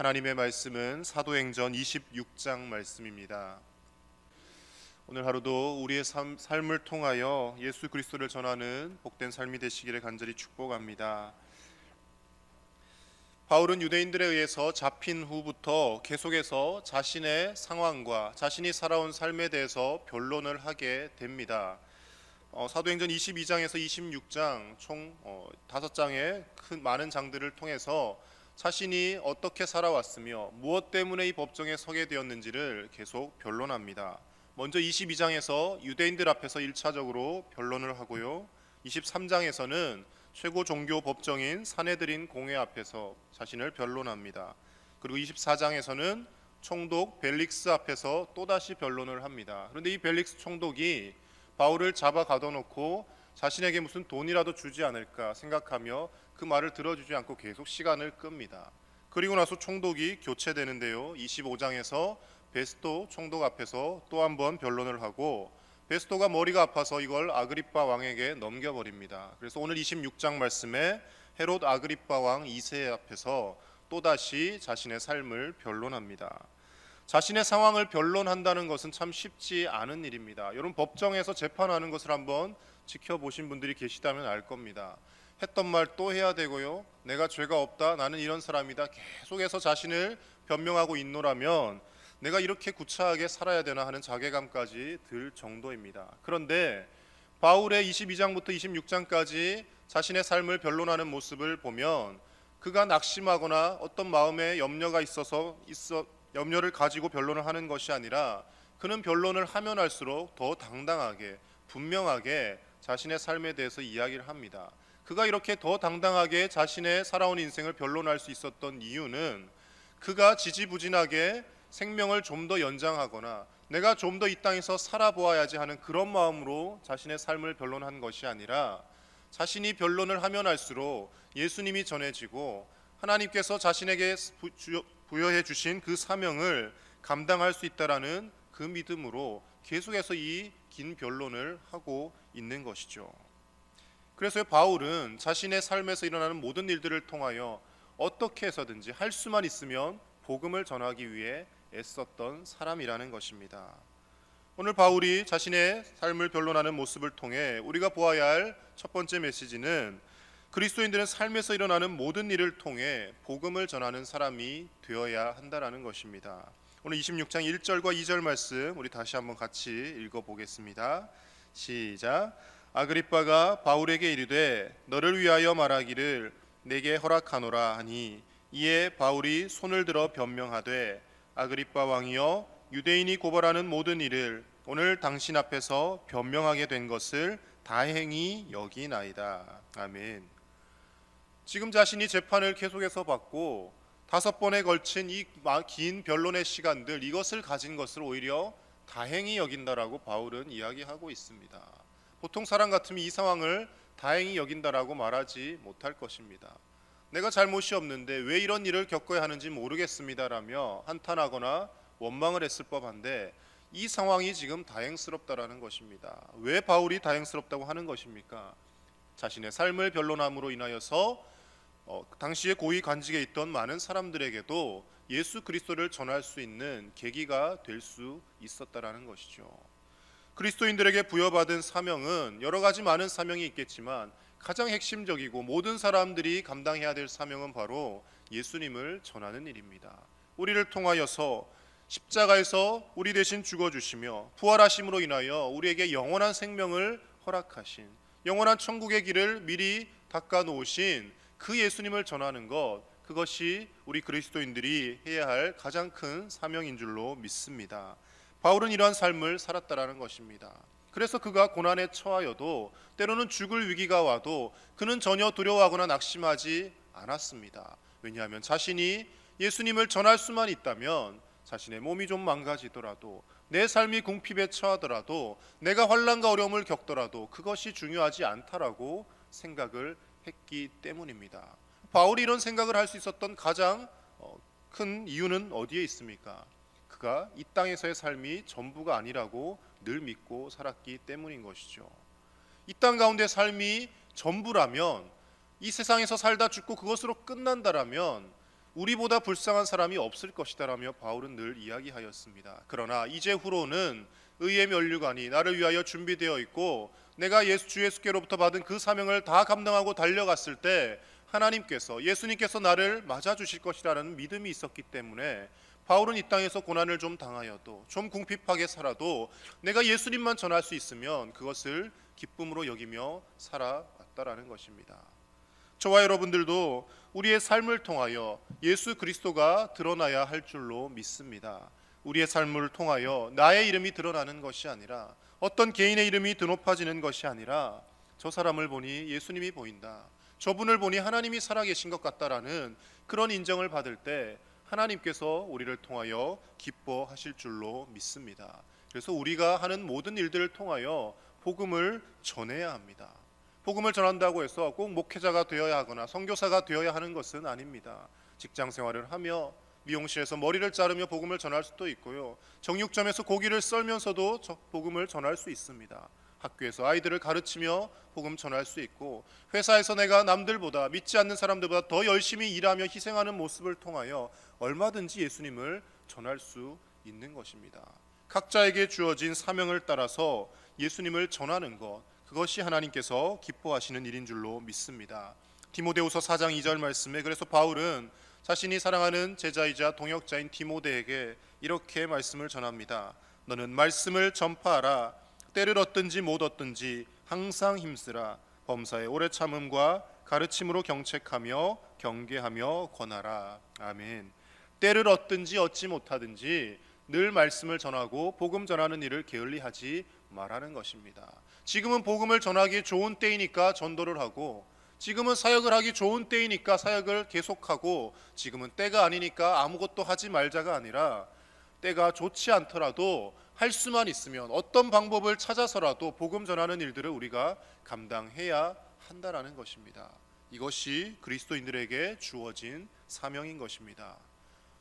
하나님의 말씀은 사도행전 26장 말씀입니다. 오늘 하루도 우리의 삶을 통하여 예수 그리스도를 전하는 복된 삶이 되시기를 간절히 축복합니다. 바울은 유대인들에 의해서 잡힌 후부터 계속해서 자신의 상황과 자신이 살아온 삶에 대해서 변론을 하게 됩니다. 사도행전 22장에서 26장 총 5장의 큰 많은 장들을 통해서 자신이 어떻게 살아왔으며 무엇 때문에 이 법정에 서게 되었는지를 계속 변론합니다. 먼저 22장에서 유대인들 앞에서 1차적으로 변론을 하고요, 23장에서는 최고 종교 법정인 산헤드린 공회 앞에서 자신을 변론합니다. 그리고 24장에서는 총독 벨릭스 앞에서 또다시 변론을 합니다. 그런데 이 벨릭스 총독이 바울을 잡아 가둬놓고 자신에게 무슨 돈이라도 주지 않을까 생각하며 그 말을 들어주지 않고 계속 시간을 끕니다. 그리고 나서 총독이 교체되는데요, 25장에서 베스토 총독 앞에서 또 한 번 변론을 하고 베스토가 머리가 아파서 이걸 아그리빠 왕에게 넘겨버립니다. 그래서 오늘 26장 말씀에 헤롯 아그리빠 왕 2세 앞에서 또다시 자신의 삶을 변론합니다. 자신의 상황을 변론한다는 것은 참 쉽지 않은 일입니다. 여러분, 법정에서 재판하는 것을 한번 지켜보신 분들이 계시다면 알 겁니다. 했던 말 또 해야 되고요, 내가 죄가 없다, 나는 이런 사람이다, 계속해서 자신을 변명하고 있노라면 내가 이렇게 구차하게 살아야 되나 하는 자괴감까지 들 정도입니다. 그런데 바울의 22장부터 26장까지 자신의 삶을 변론하는 모습을 보면 그가 낙심하거나 어떤 마음에 염려가 염려를 가지고 변론을 하는 것이 아니라 그는 변론을 하면 할수록 더 당당하게 분명하게 자신의 삶에 대해서 이야기를 합니다. 그가 이렇게 더 당당하게 자신의 살아온 인생을 변론할 수 있었던 이유는 그가 지지부진하게 생명을 좀 더 연장하거나 내가 좀 더 이 땅에서 살아보아야지 하는 그런 마음으로 자신의 삶을 변론한 것이 아니라 자신이 변론을 하면 할수록 예수님이 전해지고 하나님께서 자신에게 부여해 주신 그 사명을 감당할 수 있다라는 그 믿음으로 계속해서 이 긴 변론을 하고 있는 것이죠. 그래서 바울은 자신의 삶에서 일어나는 모든 일들을 통하여 어떻게 해서든지 할 수만 있으면 복음을 전하기 위해 애썼던 사람이라는 것입니다. 오늘 바울이 자신의 삶을 변론하는 모습을 통해 우리가 보아야 할 첫 번째 메시지는 그리스도인들은 삶에서 일어나는 모든 일을 통해 복음을 전하는 사람이 되어야 한다는 것입니다. 오늘 26장 1절과 2절 말씀 우리 다시 한번 같이 읽어보겠습니다. 시작. 아그리빠가 바울에게 이르되 너를 위하여 말하기를 내게 허락하노라 하니 이에 바울이 손을 들어 변명하되 아그리빠 왕이여, 유대인이 고발하는 모든 일을 오늘 당신 앞에서 변명하게 된 것을 다행히 여기나이다. 아멘. 지금 자신이 재판을 계속해서 받고 5번에 걸친 이 긴 변론의 시간들, 이것을 가진 것을 오히려 다행히 여긴다라고 바울은 이야기하고 있습니다. 보통 사람 같으면 이 상황을 다행히 여긴다라고 말하지 못할 것입니다. 내가 잘못이 없는데 왜 이런 일을 겪어야 하는지 모르겠습니다라며 한탄하거나 원망을 했을 법한데 이 상황이 지금 다행스럽다라는 것입니다. 왜 바울이 다행스럽다고 하는 것입니까? 자신의 삶을 변론함으로 인하여서 당시에 고위 관직에 있던 많은 사람들에게도 예수 그리스도를 전할 수 있는 계기가 될 수 있었다라는 것이죠. 그리스도인들에게 부여받은 사명은 여러 가지 많은 사명이 있겠지만 가장 핵심적이고 모든 사람들이 감당해야 될 사명은 바로 예수님을 전하는 일입니다. 우리를 통하여서 십자가에서 우리 대신 죽어주시며 부활하심으로 인하여 우리에게 영원한 생명을 허락하신, 영원한 천국의 길을 미리 닦아놓으신 그 예수님을 전하는 것, 그것이 우리 그리스도인들이 해야 할 가장 큰 사명인 줄로 믿습니다. 바울은 이러한 삶을 살았다라는 것입니다. 그래서 그가 고난에 처하여도 때로는 죽을 위기가 와도 그는 전혀 두려워하거나 낙심하지 않았습니다. 왜냐하면 자신이 예수님을 전할 수만 있다면 자신의 몸이 좀 망가지더라도 내 삶이 궁핍에 처하더라도 내가 환난과 어려움을 겪더라도 그것이 중요하지 않다라고 생각을 했기 때문입니다. 바울이 이런 생각을 할 수 있었던 가장 큰 이유는 어디에 있습니까? 그가 이 땅에서의 삶이 전부가 아니라고 늘 믿고 살았기 때문인 것이죠. 이 땅 가운데 삶이 전부라면, 이 세상에서 살다 죽고 그것으로 끝난다라면 우리보다 불쌍한 사람이 없을 것이다라며 바울은 늘 이야기하였습니다. 그러나 이제후로는 의의 면류관이 나를 위하여 준비되어 있고 내가 주 예수께로부터 받은 그 사명을 다 감당하고 달려갔을 때 하나님께서, 예수님께서 나를 맞아주실 것이라는 믿음이 있었기 때문에 바울은 이 땅에서 고난을 좀 당하여도, 좀 궁핍하게 살아도 내가 예수님만 전할 수 있으면 그것을 기쁨으로 여기며 살아왔다라는 것입니다. 저와 여러분들도 우리의 삶을 통하여 예수 그리스도가 드러나야 할 줄로 믿습니다. 우리의 삶을 통하여 나의 이름이 드러나는 것이 아니라, 어떤 개인의 이름이 드높아지는 것이 아니라, 저 사람을 보니 예수님이 보인다, 저분을 보니 하나님이 살아계신 것 같다라는 그런 인정을 받을 때 하나님께서 우리를 통하여 기뻐하실 줄로 믿습니다. 그래서 우리가 하는 모든 일들을 통하여 복음을 전해야 합니다. 복음을 전한다고 해서 꼭 목회자가 되어야 하거나 선교사가 되어야 하는 것은 아닙니다. 직장 생활을 하며 미용실에서 머리를 자르며 복음을 전할 수도 있고요, 정육점에서 고기를 썰면서도 복음을 전할 수 있습니다. 학교에서 아이들을 가르치며 복음 전할 수 있고, 회사에서 내가 남들보다, 믿지 않는 사람들보다 더 열심히 일하며 희생하는 모습을 통하여 얼마든지 예수님을 전할 수 있는 것입니다. 각자에게 주어진 사명을 따라서 예수님을 전하는 것, 그것이 하나님께서 기뻐하시는 일인 줄로 믿습니다. 디모데후서 4장 2절 말씀에 그래서 바울은 자신이 사랑하는 제자이자 동역자인 디모데에게 이렇게 말씀을 전합니다. 너는 말씀을 전파하라. 때를 얻든지 못 얻든지 항상 힘쓰라. 범사의 오래 참음과 가르침으로 경책하며 경계하며 권하라. 아멘. 때를 얻든지 얻지 못하든지 늘 말씀을 전하고 복음 전하는 일을 게을리하지 말하는 것입니다. 지금은 복음을 전하기 좋은 때이니까 전도를 하고, 지금은 사역을 하기 좋은 때이니까 사역을 계속하고, 지금은 때가 아니니까 아무것도 하지 말자가 아니라, 때가 좋지 않더라도 할 수만 있으면 어떤 방법을 찾아서라도 복음 전하는 일들을 우리가 감당해야 한다라는 것입니다. 이것이 그리스도인들에게 주어진 사명인 것입니다.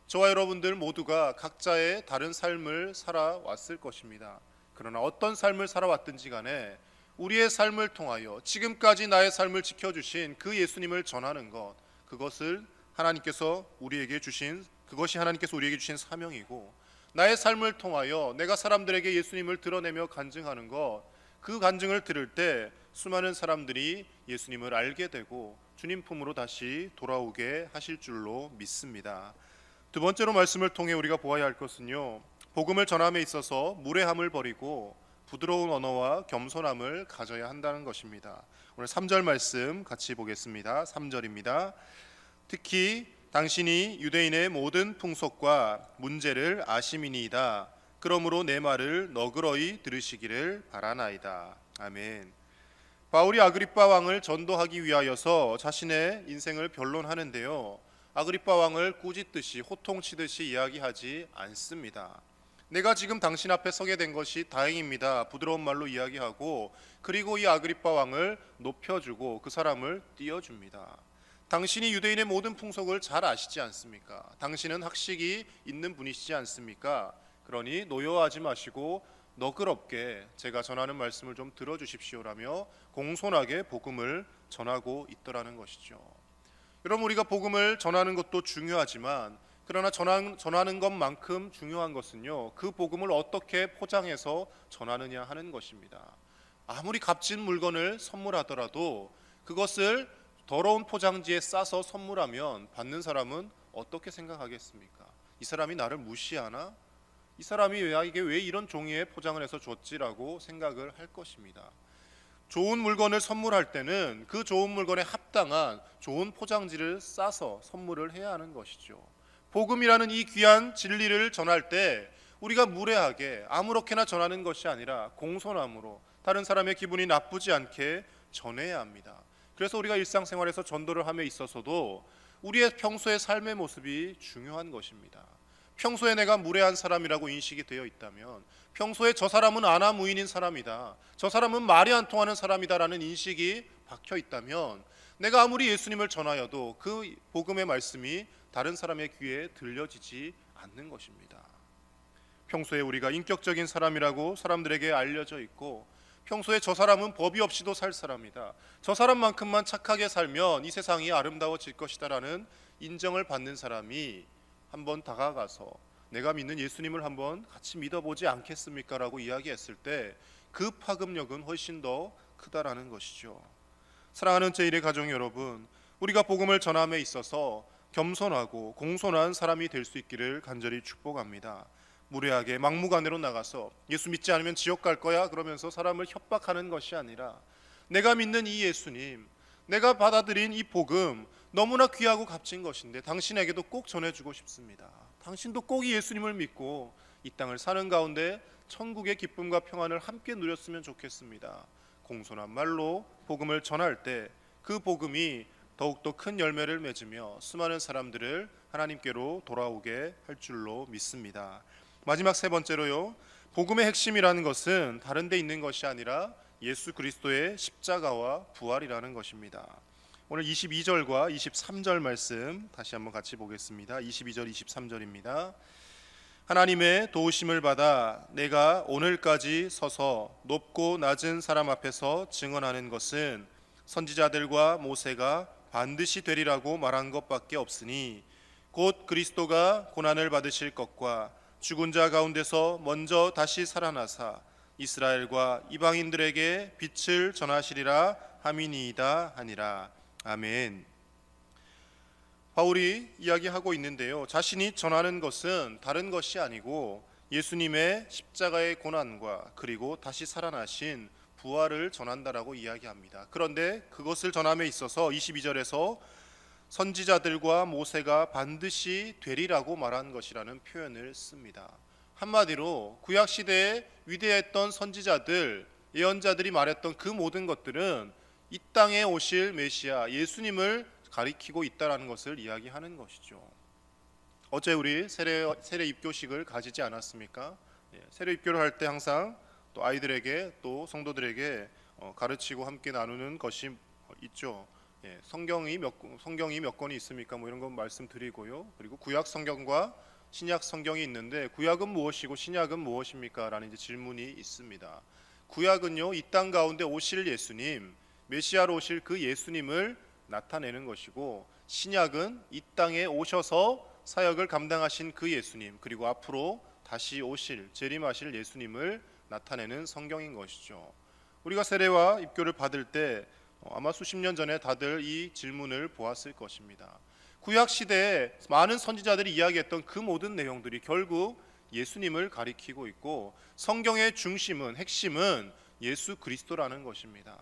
저와 여러분들 모두가 각자의 다른 삶을 살아왔을 것입니다. 그러나 어떤 삶을 살아왔든지 간에 우리의 삶을 통하여 지금까지 나의 삶을 지켜주신 그 예수님을 전하는 것, 그것을 하나님께서 우리에게 주신, 그것이 하나님께서 우리에게 주신 사명이고, 나의 삶을 통하여 내가 사람들에게 예수님을 드러내며 간증하는 것, 그 간증을 들을 때 수많은 사람들이 예수님을 알게 되고 주님 품으로 다시 돌아오게 하실 줄로 믿습니다. 두 번째로 말씀을 통해 우리가 보아야 할 것은요, 복음을 전함에 있어서 무례함을 버리고 부드러운 언어와 겸손함을 가져야 한다는 것입니다. 오늘 3절 말씀 같이 보겠습니다. 3절입니다. 특히 당신이 유대인의 모든 풍속과 문제를 아심이니이다. 그러므로 내 말을 너그러이 들으시기를 바라나이다. 아멘. 바울이 아그리빠 왕을 전도하기 위하여서 자신의 인생을 변론하는데요, 아그리빠 왕을 꾸짖듯이 호통치듯이 이야기하지 않습니다. 내가 지금 당신 앞에 서게 된 것이 다행입니다. 부드러운 말로 이야기하고, 그리고 이 아그리빠 왕을 높여주고 그 사람을 띄워줍니다. 당신이 유대인의 모든 풍속을 잘 아시지 않습니까? 당신은 학식이 있는 분이시지 않습니까? 그러니 노여워하지 마시고 너그럽게 제가 전하는 말씀을 좀 들어주십시오라며 공손하게 복음을 전하고 있더라는 것이죠. 여러분, 우리가 복음을 전하는 것도 중요하지만, 그러나 전하는 것만큼 중요한 것은요, 그 복음을 어떻게 포장해서 전하느냐 하는 것입니다. 아무리 값진 물건을 선물하더라도 그것을 더러운 포장지에 싸서 선물하면 받는 사람은 어떻게 생각하겠습니까? 이 사람이 나를 무시하나? 이 사람이 나에게 왜 이런 종이에 포장을 해서 줬지라고 생각을 할 것입니다. 좋은 물건을 선물할 때는 그 좋은 물건에 합당한 좋은 포장지를 싸서 선물을 해야 하는 것이죠. 복음이라는 이 귀한 진리를 전할 때 우리가 무례하게 아무렇게나 전하는 것이 아니라 공손함으로 다른 사람의 기분이 나쁘지 않게 전해야 합니다. 그래서 우리가 일상생활에서 전도를 함에 있어서도 우리의 평소의 삶의 모습이 중요한 것입니다. 평소에 내가 무례한 사람이라고 인식이 되어 있다면, 평소에 저 사람은 아나무인인 사람이다, 저 사람은 말이 안 통하는 사람이다라는 인식이 박혀 있다면, 내가 아무리 예수님을 전하여도 그 복음의 말씀이 다른 사람의 귀에 들려지지 않는 것입니다. 평소에 우리가 인격적인 사람이라고 사람들에게 알려져 있고, 평소에 저 사람은 법이 없이도 살 사람이다, 저 사람만큼만 착하게 살면 이 세상이 아름다워질 것이다라는 인정을 받는 사람이 한번 다가가서 내가 믿는 예수님을 한번 같이 믿어보지 않겠습니까? 라고 이야기했을 때 그 파급력은 훨씬 더 크다라는 것이죠. 사랑하는 제1의 가족 여러분, 우리가 복음을 전함에 있어서 겸손하고 공손한 사람이 될 수 있기를 간절히 축복합니다. 무례하게 막무가내로 나가서 예수 믿지 않으면 지옥 갈 거야 그러면서 사람을 협박하는 것이 아니라, 내가 믿는 이 예수님, 내가 받아들인 이 복음 너무나 귀하고 값진 것인데 당신에게도 꼭 전해주고 싶습니다. 당신도 꼭 이 예수님을 믿고 이 땅을 사는 가운데 천국의 기쁨과 평안을 함께 누렸으면 좋겠습니다. 공손한 말로 복음을 전할 때 그 복음이 더욱더 큰 열매를 맺으며 수많은 사람들을 하나님께로 돌아오게 할 줄로 믿습니다. 마지막 세 번째로요, 복음의 핵심이라는 것은 다른 데 있는 것이 아니라 예수 그리스도의 십자가와 부활이라는 것입니다. 오늘 22절과 23절 말씀 다시 한번 같이 보겠습니다. 22절 23절입니다. 하나님의 도우심을 받아 내가 오늘까지 서서 높고 낮은 사람 앞에서 증언하는 것은 선지자들과 모세가 반드시 되리라고 말한 것밖에 없으니, 곧 그리스도가 고난을 받으실 것과 죽은 자 가운데서 먼저 다시 살아나사 이스라엘과 이방인들에게 빛을 전하시리라 함이니이다 하니라. 아멘. 바울이 이야기하고 있는데요, 자신이 전하는 것은 다른 것이 아니고 예수님의 십자가의 고난과 그리고 다시 살아나신 부활을 전한다라고 이야기합니다. 그런데 그것을 전함에 있어서 22절에서 선지자들과 모세가 반드시 되리라고 말한 것이라는 표현을 씁니다. 한마디로 구약시대에 위대했던 선지자들, 예언자들이 말했던 그 모든 것들은 이 땅에 오실 메시아 예수님을 가리키고 있다는 것을 이야기하는 것이죠. 어제 우리 세례 입교식을 가지지 않았습니까? 세례 입교를 할 때 항상 또 아이들에게 또 성도들에게 가르치고 함께 나누는 것이 있죠. 성경이 몇 권이 있습니까? 뭐 이런 거 말씀드리고요. 그리고 구약 성경과 신약 성경이 있는데 구약은 무엇이고 신약은 무엇입니까? 라는 이제 질문이 있습니다. 구약은요, 이 땅 가운데 오실 예수님, 메시아로 오실 그 예수님을 나타내는 것이고, 신약은 이 땅에 오셔서 사역을 감당하신 그 예수님, 그리고 앞으로 다시 오실 재림하실 예수님을 나타내는 성경인 것이죠. 우리가 세례와 입교를 받을 때 아마 수십 년 전에 다들 이 질문을 보았을 것입니다. 구약 시대에 많은 선지자들이 이야기했던 그 모든 내용들이 결국 예수님을 가리키고 있고, 성경의 중심은, 핵심은 예수 그리스도라는 것입니다.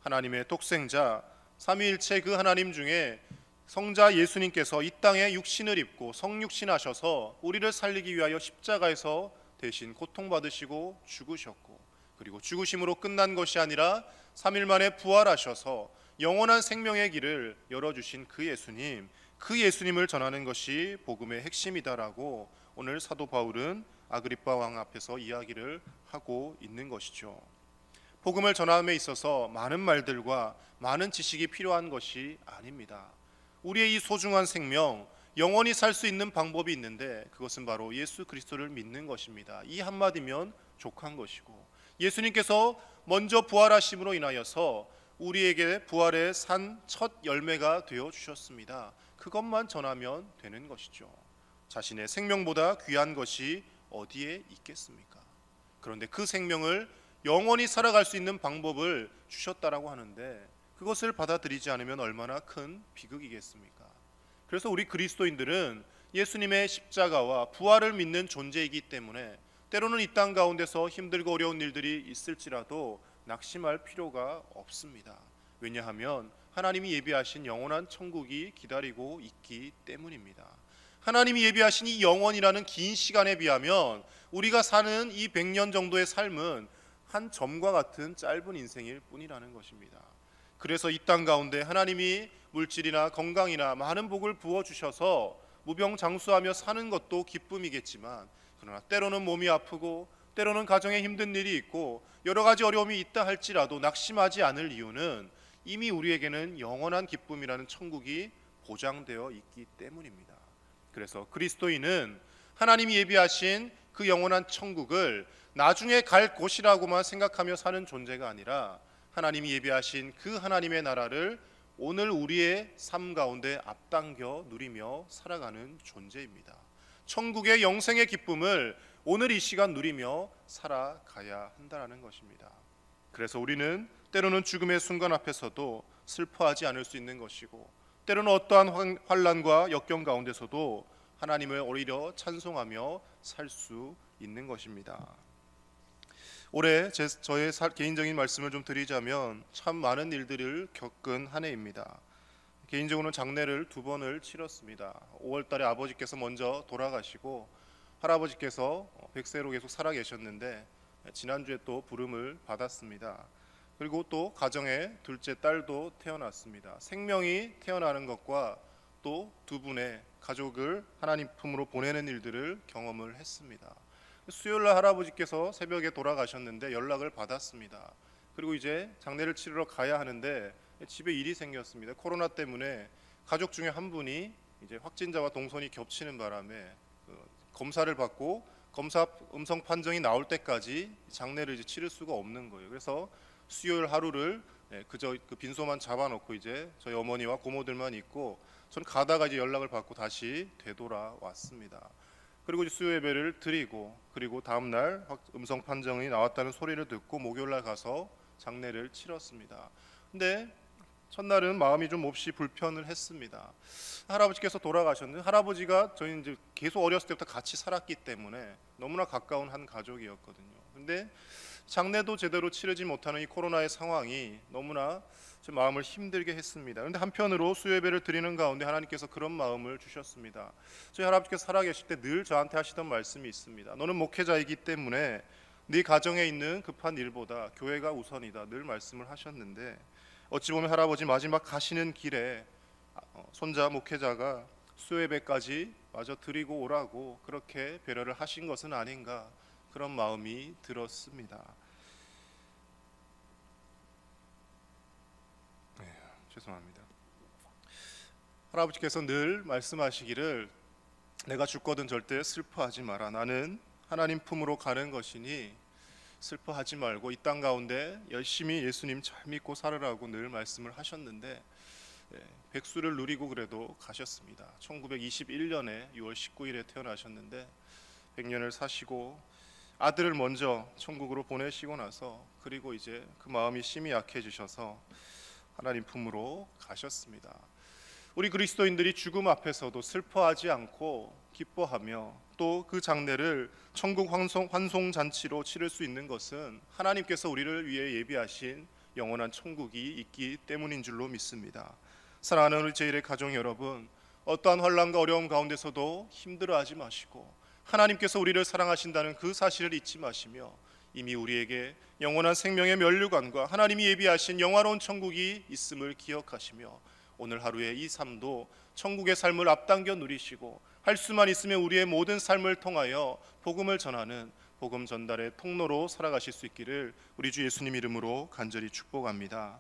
하나님의 독생자 삼위일체 그 하나님 중에 성자 예수님께서 이 땅에 육신을 입고 성육신하셔서 우리를 살리기 위하여 십자가에서 대신 고통받으시고 죽으셨고, 그리고 죽으심으로 끝난 것이 아니라 3일 만에 부활하셔서 영원한 생명의 길을 열어주신 그 예수님, 그 예수님을 전하는 것이 복음의 핵심이다라고 오늘 사도 바울은 아그리빠 왕 앞에서 이야기를 하고 있는 것이죠. 복음을 전함에 있어서 많은 말들과 많은 지식이 필요한 것이 아닙니다. 우리의 이 소중한 생명, 영원히 살 수 있는 방법이 있는데 그것은 바로 예수 그리스도를 믿는 것입니다. 이 한마디면 족한 것이고, 예수님께서 먼저 부활하심으로 인하여서 우리에게 부활의 산 첫 열매가 되어 주셨습니다. 그것만 전하면 되는 것이죠. 자신의 생명보다 귀한 것이 어디에 있겠습니까? 그런데 그 생명을 영원히 살아갈 수 있는 방법을 주셨다라고 하는데 그것을 받아들이지 않으면 얼마나 큰 비극이겠습니까? 그래서 우리 그리스도인들은 예수님의 십자가와 부활을 믿는 존재이기 때문에 때로는 이 땅 가운데서 힘들고 어려운 일들이 있을지라도 낙심할 필요가 없습니다. 왜냐하면 하나님이 예비하신 영원한 천국이 기다리고 있기 때문입니다. 하나님이 예비하신 이 영원이라는 긴 시간에 비하면 우리가 사는 이 100년 정도의 삶은 한 점과 같은 짧은 인생일 뿐이라는 것입니다. 그래서 이 땅 가운데 하나님이 물질이나 건강이나 많은 복을 부어주셔서 무병장수하며 사는 것도 기쁨이겠지만, 그러나 때로는 몸이 아프고 때로는 가정에 힘든 일이 있고 여러 가지 어려움이 있다 할지라도 낙심하지 않을 이유는 이미 우리에게는 영원한 기쁨이라는 천국이 보장되어 있기 때문입니다. 그래서 그리스도인은 하나님이 예비하신 그 영원한 천국을 나중에 갈 곳이라고만 생각하며 사는 존재가 아니라 하나님이 예비하신 그 하나님의 나라를 오늘 우리의 삶 가운데 앞당겨 누리며 살아가는 존재입니다. 천국의 영생의 기쁨을 오늘 이 시간 누리며 살아가야 한다는 것입니다. 그래서 우리는 때로는 죽음의 순간 앞에서도 슬퍼하지 않을 수 있는 것이고, 때로는 어떠한 환난과 역경 가운데서도 하나님을 오히려 찬송하며 살 수 있는 것입니다. 올해 저의 개인적인 말씀을 좀 드리자면 참 많은 일들을 겪은 한 해입니다. 개인적으로는 장례를 2번을 치렀습니다. 5월달에 아버지께서 먼저 돌아가시고 할아버지께서 100세로 계속 살아계셨는데 지난주에 또 부름을 받았습니다. 그리고 또 가정에 둘째 딸도 태어났습니다. 생명이 태어나는 것과 또 2분의 가족을 하나님 품으로 보내는 일들을 경험을 했습니다. 수요일날 할아버지께서 새벽에 돌아가셨는데 연락을 받았습니다. 그리고 이제 장례를 치르러 가야 하는데 집에 일이 생겼습니다. 코로나 때문에 가족 중에 한 분이 이제 확진자와 동선이 겹치는 바람에 검사를 받고 검사 음성 판정이 나올 때까지 장례를 이제 치를 수가 없는 거예요. 그래서 수요일 하루를 그저 그 빈소만 잡아놓고 이제 저희 어머니와 고모들만 있고, 저는 가다가 이제 연락을 받고 다시 되돌아왔습니다. 그리고 이제 수요 예배를 드리고, 그리고 다음 날 음성 판정이 나왔다는 소리를 듣고 목요일 날 가서 장례를 치렀습니다. 근데 첫날은 마음이 좀 몹시 불편을 했습니다. 할아버지께서 돌아가셨는데, 할아버지가 저희는 이제 계속 어렸을 때부터 같이 살았기 때문에 너무나 가까운 한 가족이었거든요. 근데 장례도 제대로 치르지 못하는 이 코로나의 상황이 너무나 제 마음을 힘들게 했습니다. 그런데 한편으로 수요예배를 드리는 가운데 하나님께서 그런 마음을 주셨습니다. 저희 할아버지께서 살아계실 때 늘 저한테 하시던 말씀이 있습니다. 너는 목회자이기 때문에 네 가정에 있는 급한 일보다 교회가 우선이다, 늘 말씀을 하셨는데, 어찌 보면 할아버지 마지막 가시는 길에 손자 목회자가 수요예배까지 마저 드리고 오라고 그렇게 배려를 하신 것은 아닌가, 그런 마음이 들었습니다. 죄송합니다. 할아버지께서 늘 말씀하시기를 내가 죽거든 절대 슬퍼하지 마라. 나는 하나님 품으로 가는 것이니 슬퍼하지 말고 이 땅 가운데 열심히 예수님 잘 믿고 살으라고 늘 말씀을 하셨는데, 백수를 누리고 그래도 가셨습니다. 1921년에 6월 19일에 태어나셨는데 100년을 사시고 아들을 먼저 천국으로 보내시고 나서, 그리고 이제 그 마음이 심히 약해지셔서 하나님 품으로 가셨습니다. 우리 그리스도인들이 죽음 앞에서도 슬퍼하지 않고 기뻐하며 또 그 장례를 천국 환송 잔치로 치를 수 있는 것은 하나님께서 우리를 위해 예비하신 영원한 천국이 있기 때문인 줄로 믿습니다. 사랑하는 우리 제1의 가족 여러분, 어떠한 환난과 어려움 가운데서도 힘들어하지 마시고 하나님께서 우리를 사랑하신다는 그 사실을 잊지 마시며 이미 우리에게 영원한 생명의 면류관과 하나님이 예비하신 영화로운 천국이 있음을 기억하시며 오늘 하루의 이 삶도 천국의 삶을 앞당겨 누리시고 할 수만 있으면 우리의 모든 삶을 통하여 복음을 전하는 복음 전달의 통로로 살아가실 수 있기를 우리 주 예수님 이름으로 간절히 축복합니다.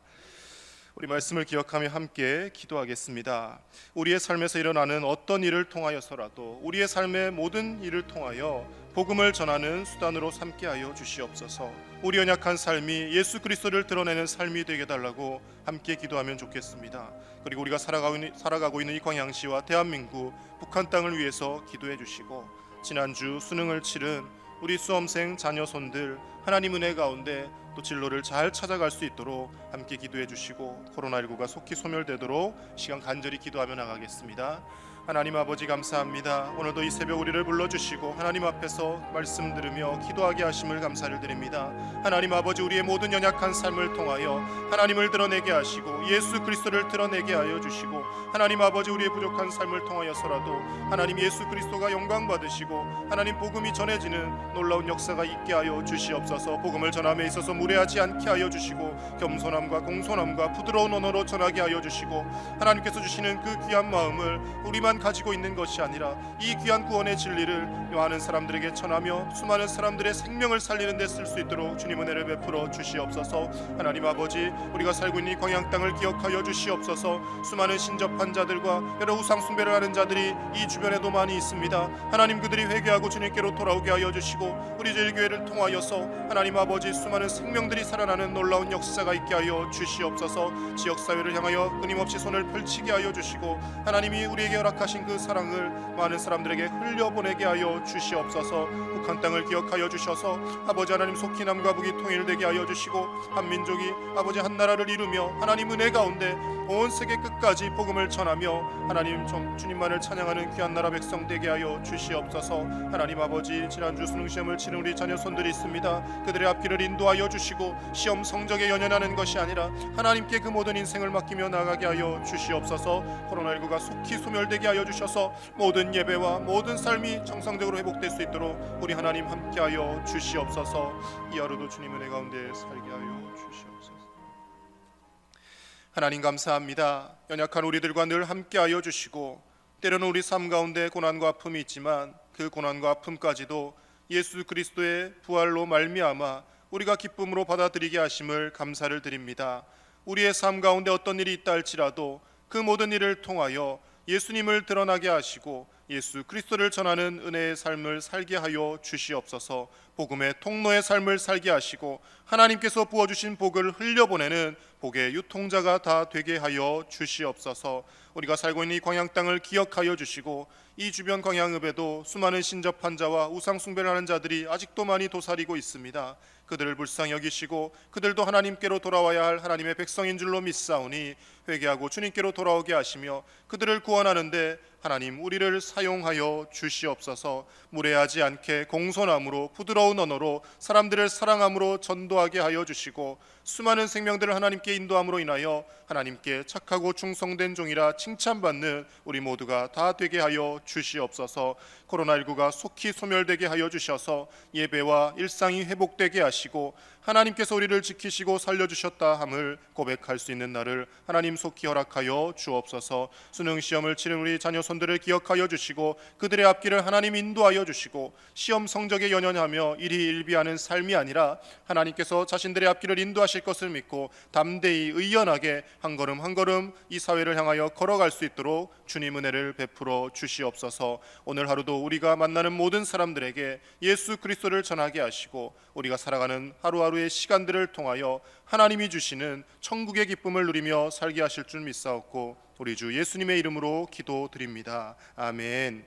우리 말씀을 기억하며 함께 기도하겠습니다. 우리의 삶에서 일어나는 어떤 일을 통하여서라도 우리의 삶의 모든 일을 통하여 복음을 전하는 수단으로 삼게 하여 주시옵소서. 우리 연약한 삶이 예수 그리스도를 드러내는 삶이 되게 달라고 함께 기도하면 좋겠습니다. 그리고 우리가 살아가고 있는 이 광양시와 대한민국, 북한 땅을 위해서 기도해 주시고, 지난주 수능을 치른 우리 수험생 자녀손들 하나님 은혜 가운데 또 진로를 잘 찾아갈 수 있도록 함께 기도해 주시고, 코로나19가 속히 소멸되도록 시간 간절히 기도하며 나가겠습니다. 하나님 아버지 감사합니다. 오늘도 이 새벽 우리를 불러주시고 하나님 앞에서 말씀 들으며 기도하게 하심을 감사를 드립니다. 하나님 아버지, 우리의 모든 연약한 삶을 통하여 하나님을 드러내게 하시고 예수 그리스도를 드러내게 하여 주시고, 하나님 아버지 우리의 부족한 삶을 통하여서라도 하나님 예수 그리스도가 영광 받으시고 하나님 복음이 전해지는 놀라운 역사가 있게 하여 주시옵소서. 복음을 전함에 있어서 무례하지 않게 하여 주시고 겸손함과 공손함과 부드러운 언어로 전하게 하여 주시고, 하나님께서 주시는 그 귀한 마음을 우리만 우리만 가지고 있는 것이 아니라 이 귀한 구원의 진리를 많은 사람들에게 전하며 수많은 사람들의 생명을 살리는 데 쓸 수 있도록 주님 은혜를 베풀어 주시옵소서. 하나님 아버지, 우리가 살고 있는 이 광양 땅을 기억하여 주시옵소서. 수많은 신접한 자들과 여러 우상 숭배를 하는 자들이 이 주변에도 많이 있습니다. 하나님, 그들이 회개하고 주님께로 돌아오게 하여 주시고 우리 제일교회를 통하여서 하나님 아버지 수많은 생명들이 살아나는 놀라운 역사가 있게 하여 주시옵소서. 지역사회를 향하여 끊임없이 손을 펼치게 하여 주시고 하나님이 우리에게 허락하신 그 사랑을 많은 사람들에게 흘려보내게 하여 주시옵소서. 북한 땅을 기억하여 주셔서 아버지 하나님, 속히 남과 북이 통일되게 하여 주시고 한 민족이 아버지 한 나라를 이루며 하나님 은혜 가운데 온 세계 끝까지 복음을 전하며 하나님 주님만을 찬양하는 귀한 나라 백성 되게 하여 주시옵소서. 하나님 아버지, 지난주 수능시험을 치는 우리 자녀 손들이 있습니다. 그들의 앞길을 인도하여 주시고 시험 성적에 연연하는 것이 아니라 하나님께 그 모든 인생을 맡기며 나가게 하여 주시옵소서. 코로나19가 속히 소멸되게 하여 주셔서 모든 예배와 모든 삶이 정상적으로 회복될 수 있도록 우리 하나님 함께하여 주시옵소서. 이 하루도 주님 은혜 가운데 살게 하여 주시옵소서. 하나님 감사합니다. 연약한 우리들과 늘 함께하여 주시고 때로는 우리 삶 가운데 고난과 아픔이 있지만 그 고난과 아픔까지도 예수 그리스도의 부활로 말미암아 우리가 기쁨으로 받아들이게 하심을 감사를 드립니다. 우리의 삶 가운데 어떤 일이 있다 할지라도 그 모든 일을 통하여 예수님을 드러나게 하시고 예수 그리스도를 전하는 은혜의 삶을 살게 하여 주시옵소서. 복음의 통로의 삶을 살게 하시고 하나님께서 부어주신 복을 흘려보내는 복의 유통자가 다 되게 하여 주시옵소서. 우리가 살고 있는 이 광양 땅을 기억하여 주시고 이 주변 광양읍에도 수많은 신접한 자와 우상 숭배를 하는 자들이 아직도 많이 도사리고 있습니다. 그들을 불쌍히 여기시고 그들도 하나님께로 돌아와야 할 하나님의 백성인 줄로 믿사오니 회개하고 주님께로 돌아오게 하시며 그들을 구원하는데 하나님 우리를 사용하여 주시옵소서. 무례하지 않게 공손함으로 부드러운 언어로 사람들을 사랑함으로 전도하게 하여 주시고 수많은 생명들을 하나님께 인도함으로 인하여 하나님께 착하고 충성된 종이라 칭찬받는 우리 모두가 다 되게 하여 주시옵소서. 코로나19가 속히 소멸되게 하여 주셔서 예배와 일상이 회복되게 하시고 하나님께서 우리를 지키시고 살려주셨다 함을 고백할 수 있는 날을 하나님 속히 허락하여 주옵소서. 수능시험을 치른 우리 자녀 손들을 기억하여 주시고 그들의 앞길을 하나님 인도하여 주시고 시험 성적에 연연하며 일희일비하는 삶이 아니라 하나님께서 자신들의 앞길을 인도하실 것을 믿고 담대히 의연하게 한 걸음 한 걸음 이 사회를 향하여 걸어갈 수 있도록 주님 은혜를 베풀어 주시옵소서. 오늘 하루도 우리가 만나는 모든 사람들에게 예수 그리스도를 전하게 하시고 우리가 살아가는 하루하루의 시간들을 통하여 하나님이 주시는 천국의 기쁨을 누리며 살게 하실 줄 믿사옵고 우리 주 예수님의 이름으로 기도드립니다. 아멘.